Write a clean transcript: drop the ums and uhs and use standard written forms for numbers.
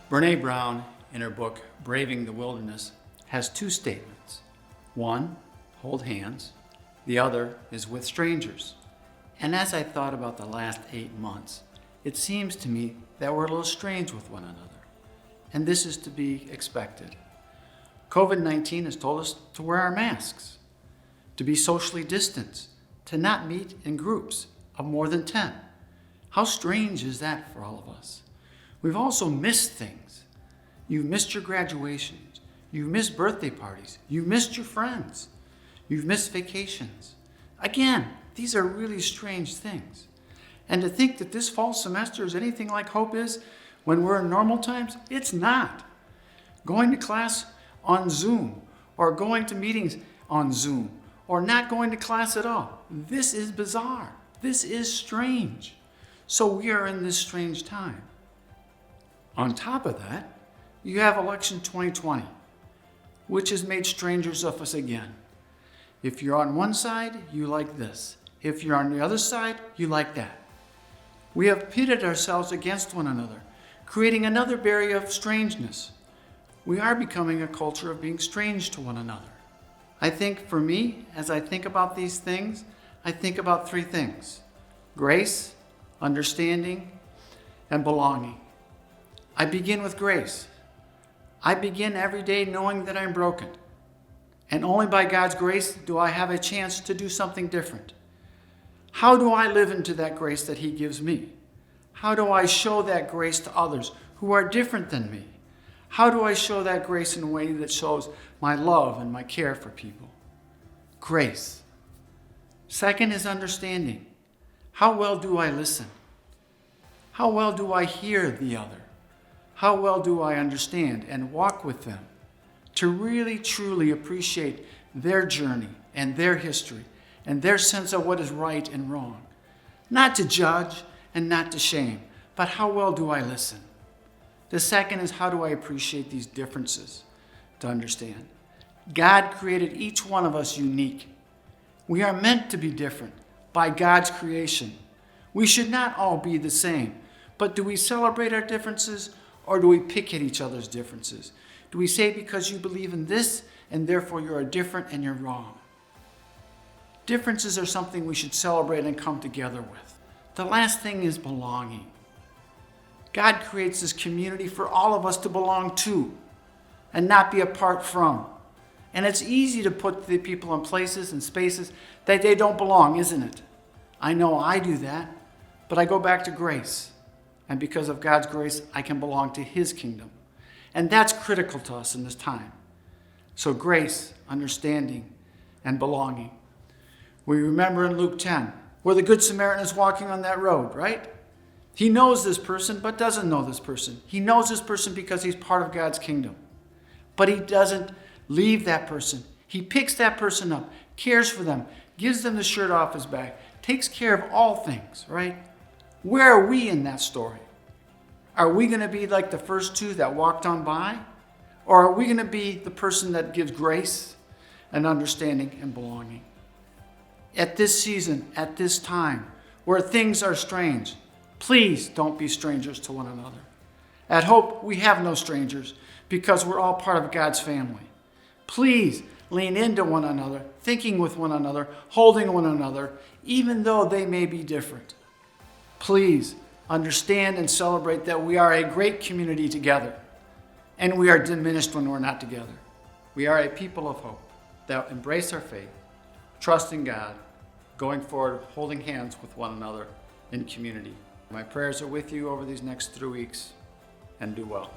Brene Brown, in her book, Braving the Wilderness, has two statements. One, hold hands. The other is with strangers. And as I thought about the last 8 months, it seems to me that we're a little strange with one another. And this is to be expected. COVID-19 has told us to wear our masks, to be socially distanced, to not meet in groups of more than 10. How strange is that for all of us? We've also missed things. You've missed your graduations. You've missed birthday parties. You've missed your friends. You've missed vacations. Again, these are really strange things. And to think that this fall semester is anything like Hope is when we're in normal times, it's not. Going to class on Zoom, or going to meetings on Zoom, or not going to class at all. This is bizarre. This is strange. So we are in this strange time. On top of that, you have election 2020, which has made strangers of us again. If you're on one side, you like this. If you're on the other side, you like that. We have pitted ourselves against one another, creating another barrier of strangeness. We are becoming a culture of being strange to one another. I think for me, as I think about these things, I think about three things: grace, understanding, and belonging. I begin with grace. I begin every day knowing that I'm broken. And only by God's grace do I have a chance to do something different. How do I live into that grace that He gives me? How do I show that grace to others who are different than me? How do I show that grace in a way that shows my love and my care for people? Grace. Second is understanding. How well do I listen? How well do I hear the other? How well do I understand and walk with them to really, truly appreciate their journey and their history and their sense of what is right and wrong? Not to judge and not to shame, but how well do I listen? The second is, how do I appreciate these differences? To understand, God created each one of us unique. We are meant to be different by God's creation. We should not all be the same, but do we celebrate our differences, or do we pick at each other's differences? Do we say because you believe in this and therefore you are different and you're wrong? Differences are something we should celebrate and come together with. The last thing is belonging. God creates this community for all of us to belong to and not be apart from. And it's easy to put the people in places and spaces that they don't belong, isn't it? I know I do that, but I go back to grace. And because of God's grace, I can belong to His kingdom. And that's critical to us in this time. So grace, understanding, and belonging. We remember in Luke 10, where the Good Samaritan is walking on that road, right? He knows this person, but doesn't know this person. He knows this person because he's part of God's kingdom. But he doesn't leave that person. He picks that person up, cares for them, gives them the shirt off his back, takes care of all things, right? Where are we in that story? Are we going to be like the first two that walked on by? Or are we going to be the person that gives grace and understanding and belonging? At this season, at this time, where things are strange, please don't be strangers to one another. At Hope, we have no strangers because we're all part of God's family. Please lean into one another, thinking with one another, holding one another, even though they may be different. Please understand and celebrate that we are a great community together, and we are diminished when we're not together. We are a people of hope that embrace our faith, trust in God, going forward, holding hands with one another in community. My prayers are with you over these next 3 weeks, and do well.